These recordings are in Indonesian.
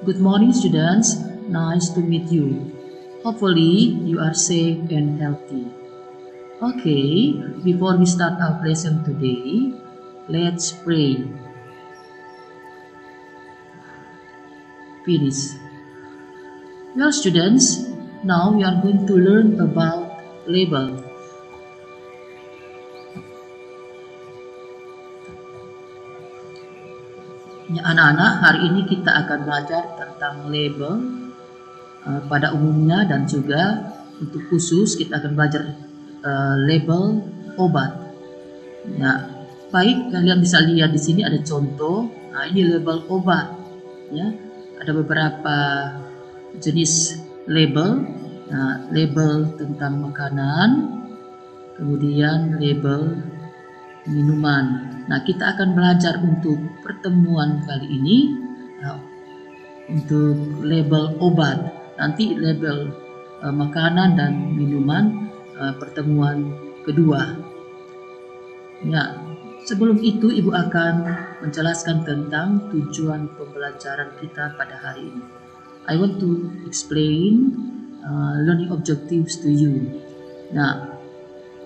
Good morning, students. Nice to meet you. Hopefully, you are safe and healthy. Okay, before we start our lesson today, let's pray. Finish. Well, students, now we are going to learn about label. Ya, anak-anak, hari ini kita akan belajar tentang label pada umumnya, dan juga untuk khusus kita akan belajar label obat. Ya, baik, kalian bisa lihat di sini ada contoh. Nah, ini label obat. Ya, ada beberapa jenis label. Nah, label tentang makanan, kemudian label minuman. Nah, kita akan belajar untuk pertemuan kali ini untuk label obat. Nanti label makanan dan minuman pertemuan kedua. Ya, sebelum itu Ibu akan menjelaskan tentang tujuan pembelajaran kita pada hari ini. I want to explain learning objectives to you. Nah,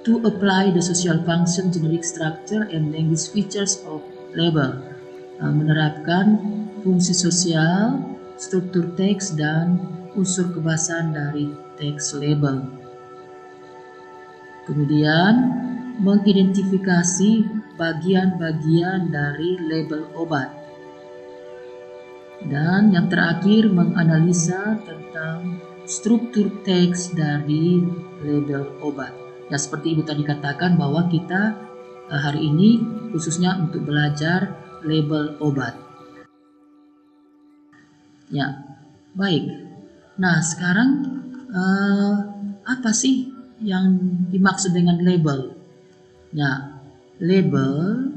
to apply the social function, generic structure, and language features of label. Menerapkan fungsi sosial, struktur teks, dan unsur kebahasaan dari teks label. Kemudian, mengidentifikasi bagian-bagian dari label obat. Dan yang terakhir, menganalisa tentang struktur teks dari label obat. Ya, seperti Ibu tadi katakan bahwa kita hari ini khususnya untuk belajar label obat. Ya, baik. Nah, sekarang apa sih yang dimaksud dengan label? Ya, label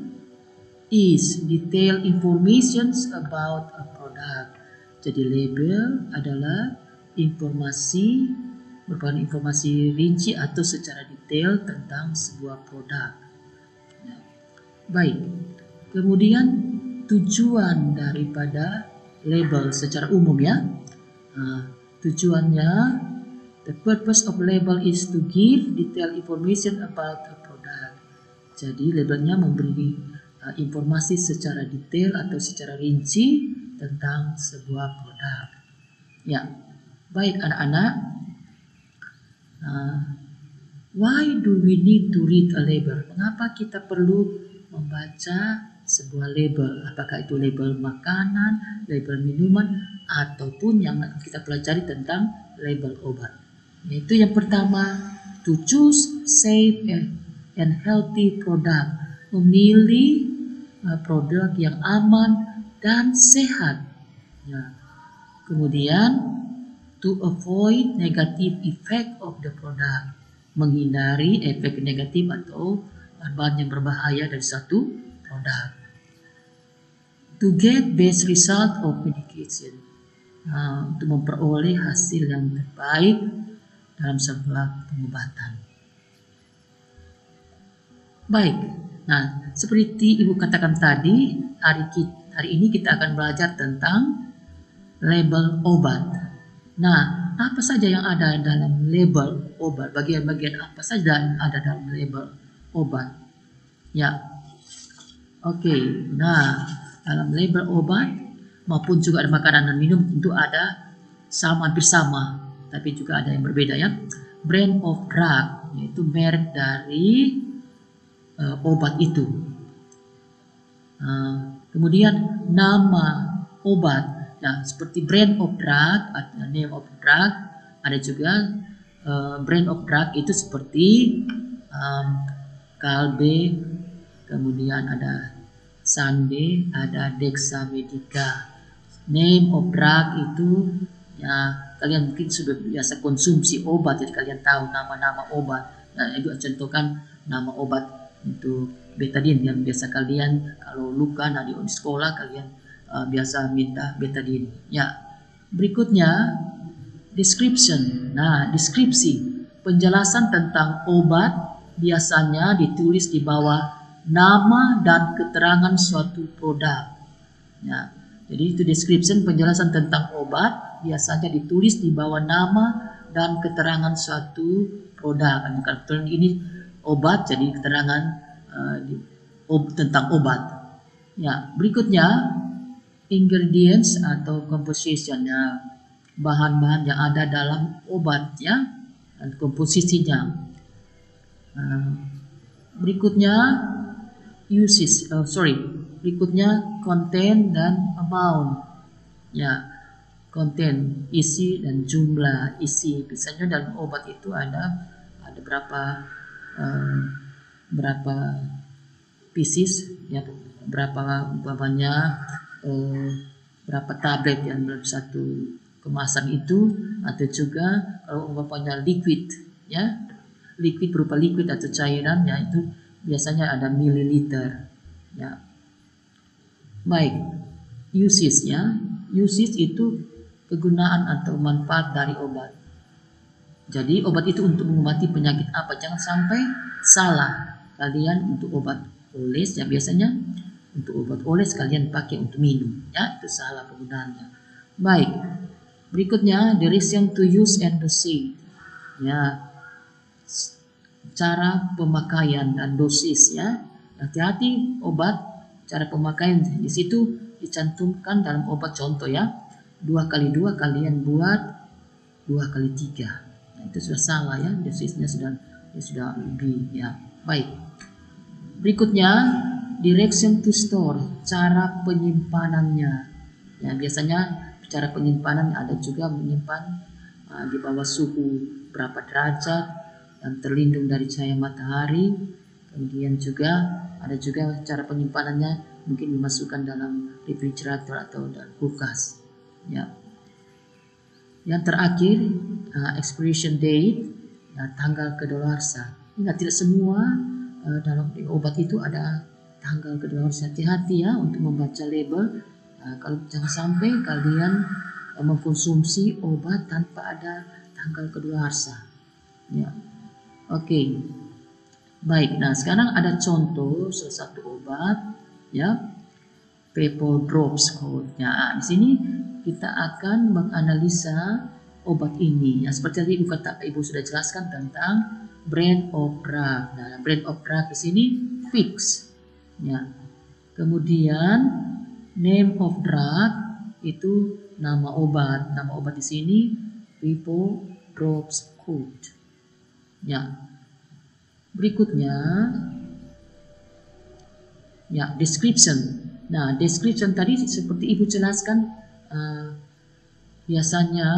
is detailed information about a product. Jadi label adalah informasi, merupakan informasi rinci atau secara detail tentang sebuah produk. Ya. Baik, kemudian tujuan daripada label secara umum ya. Tujuannya, the purpose of label is to give detailed information about a product. Jadi labelnya memberi informasi secara detail atau secara rinci tentang sebuah produk. Ya, baik anak-anak. Why do we need to read a label? Mengapa kita perlu membaca sebuah label? Apakah itu label makanan, label minuman, ataupun yang kita pelajari tentang label obat? Yaitu yang pertama, to choose safe and healthy product. Memilih produk yang aman dan sehat. Ya. Kemudian, to avoid negative effect of the product, menghindari efek negatif atau bahan yang berbahaya dari satu produk. To get best result of medication, untuk memperoleh hasil yang terbaik dalam sebuah pengobatan. Baik, nah seperti Ibu katakan tadi, hari ini kita akan belajar tentang label obat. Nah, apa saja yang ada dalam label obat? Bagian-bagian apa saja yang ada dalam label obat? Ya, oke. Nah, dalam label obat maupun juga ada makanan dan minum tentu ada hampir sama, tapi juga ada yang berbeda ya. Brand of drug, yaitu merek dari obat itu. Kemudian nama obat. Nah, seperti brand of drug, name of drug, ada juga brand of drug itu seperti Kalbe, kemudian ada Sande, ada Dexamedica. Name of drug itu ya kalian mungkin sudah biasa konsumsi obat, jadi kalian tahu nama-nama obat. Nah, itu contohkan nama obat untuk betadine yang biasa kalian kalau luka di sekolah kalian biasa minta betadine. Ya, berikutnya description. Nah, deskripsi, penjelasan tentang obat biasanya ditulis di bawah nama dan keterangan suatu produk. Ya, Jadi itu description, penjelasan tentang obat, biasanya ditulis di bawah nama dan keterangan suatu produk. Kalau ini obat, jadi keterangan tentang obat. Ya, berikutnya ingredients atau composition, ya, bahan-bahan yang ada dalam obat, ya, dan komposisinya. Berikutnya berikutnya content dan amount, ya, content isi dan jumlah isi. Biasanya dalam obat itu ada berapa pieces, ya, berapa umpamanya berapa tablet yang dalam satu kemasan itu, atau juga kalau umpamanya liquid, ya, liquid berupa liquid atau cairan, ya, itu biasanya ada mililiter, ya. Baik, uses, ya, uses itu kegunaan atau manfaat dari obat. Jadi obat itu untuk mengobati penyakit apa? Jangan sampai salah kalian untuk obat oles, ya, biasanya untuk obat oles kalian pakai untuk minum, ya, itu salah penggunaannya. Baik, berikutnya direction to use and dosage, ya, cara pemakaian dan dosis, ya. Hati-hati obat, cara pemakaian di situ dicantumkan dalam obat, contoh, ya, 2x2 kalian buat 2x3, ya, itu sudah salah, ya, dosisnya sudah lebih, ya. Baik, berikutnya direction to store, cara penyimpanannya, ya, biasanya cara penyimpanan ada juga menyimpan di bawah suhu berapa derajat dan terlindung dari cahaya matahari. Kemudian ada juga cara penyimpanannya, mungkin dimasukkan dalam refrigerator atau dalam kulkas, ya. Yang terakhir expiration date, ya, tanggal kedaluarsa. Ingat, tidak semua dalam obat itu ada tanggal kedaluarsa. Hati-hati, ya, untuk membaca label. Kalau jangan sampai kalian mengkonsumsi obat tanpa ada tanggal kedaluarsa, ya. Oke. Baik, nah sekarang ada contoh salah satu obat, ya, Pepo Drops code-nya. Di sini kita akan menganalisa obat ini, ya, seperti tadi Ibu sudah jelaskan tentang brand of drug. Nah, brand of drug di sini fix, ya. Kemudian name of drug itu nama obat. Nama obat di sini Pepo Drops code, ya. Berikutnya, ya, description. Nah, description tadi seperti Ibu jelaskan, biasanya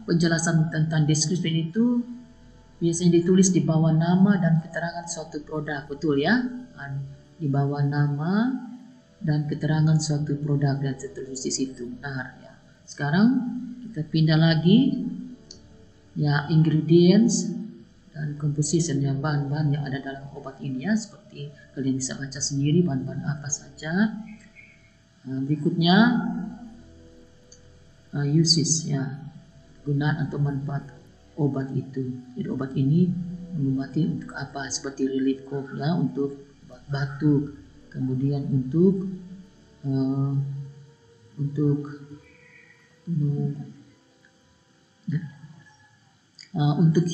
penjelasan tentang description itu biasanya ditulis di bawah nama dan keterangan suatu produk, betul, ya? Di bawah nama dan keterangan suatu produk dan tertulis di situ, benar, ya. Sekarang kita pindah lagi, ya, ingredients dan composition, yang bahan-bahan yang ada dalam obat ini, ya, seperti kalian bisa baca sendiri bahan-bahan apa saja. Berikutnya uses, ya, gunaan atau manfaat obat itu. Jadi obat ini mengobati untuk apa? Seperti relief cough, ya, untuk obat batuk, kemudian untuk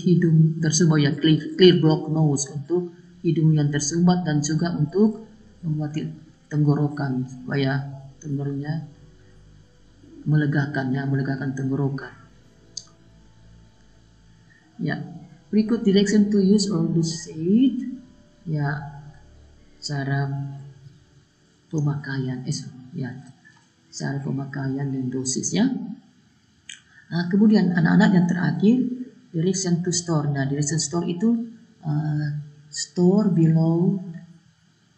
hidung tersumbat, ya, clear block nose, untuk hidung yang tersumbat, dan juga untuk mengobati tenggorokan supaya tenggorokannya melegakan tenggorokan, ya. Berikut direction to use or dosage, ya, cara pemakaian, cara pemakaian dan dosis, ya. Nah, kemudian anak-anak yang terakhir, direction to store. Nah, direction store itu store below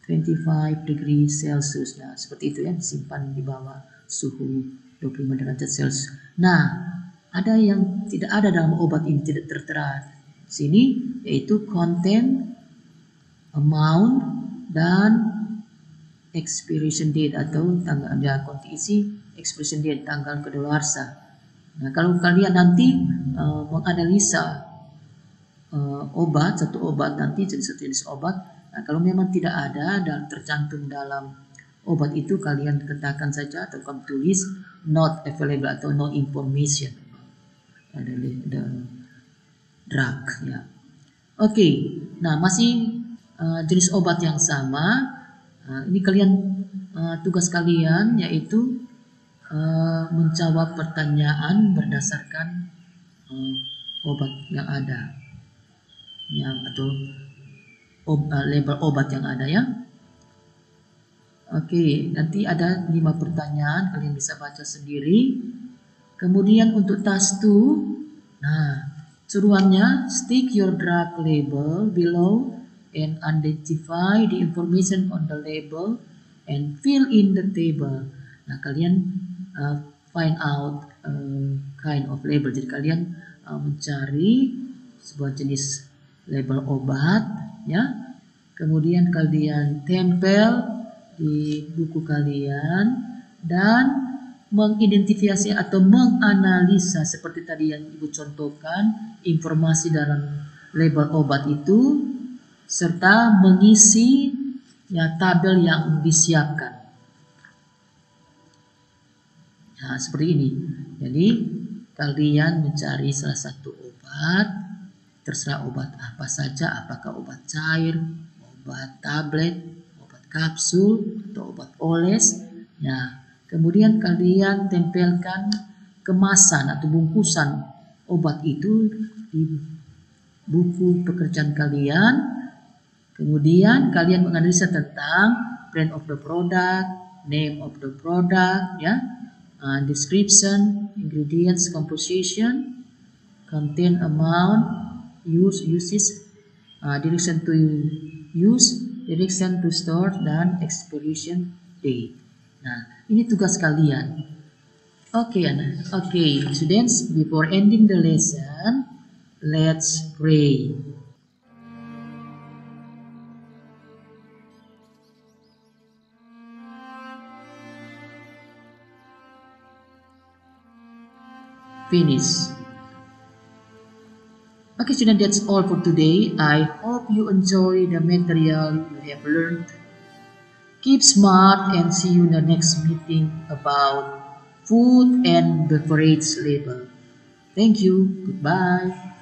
25 degrees Celsius. Nah, seperti itu, ya, disimpan di bawah suhu 25 derajat Celsius. Nah, ada yang tidak ada dalam obat ini, tidak tertera di sini, yaitu content, amount, dan expiration date atau tanggal, ya, kondisi expiration date, tanggal kedaluarsa. Nah, kalau kalian nanti menganalisa satu obat nanti, jadi satu jenis obat, nah, kalau memang tidak ada dan tercantum dalam obat itu kalian katakan saja atau kamu tulis not available atau no information the drug ya. Oke, nah masih jenis obat yang sama. Ini kalian tugas kalian yaitu menjawab pertanyaan berdasarkan obat yang ada ya, atau label obat yang ada ya. Oke, nanti ada 5 pertanyaan, kalian bisa baca sendiri. Kemudian untuk task 2, nah suruhannya stick your drug label below and identify the information on the label and fill in the table. Nah kalian find out kind of label, jadi kalian mencari sebuah jenis label obat ya, kemudian kalian tempel di buku kalian dan mengidentifikasi atau menganalisa seperti tadi yang Ibu contohkan informasi dalam label obat itu serta mengisi ya tabel yang disiapkan. Nah, seperti ini. Jadi kalian mencari salah satu obat, terserah obat apa saja, apakah obat cair, obat tablet, kapsul atau obat oles. Ya, kemudian kalian tempelkan kemasan atau bungkusan obat itu di buku pekerjaan kalian. Kemudian kalian menganalisa tentang brand of the product, name of the product, ya, description, ingredients, composition, content, amount, uses, direction to use, direction to store, dan expiration date. Nah, ini tugas kalian. Okay, students, before ending the lesson, let's pray. Finish. Okay, students, that's all for today. I hope you enjoy the material you have learned. Keep smart and see you in the next meeting about food and beverage label. Thank you. Goodbye.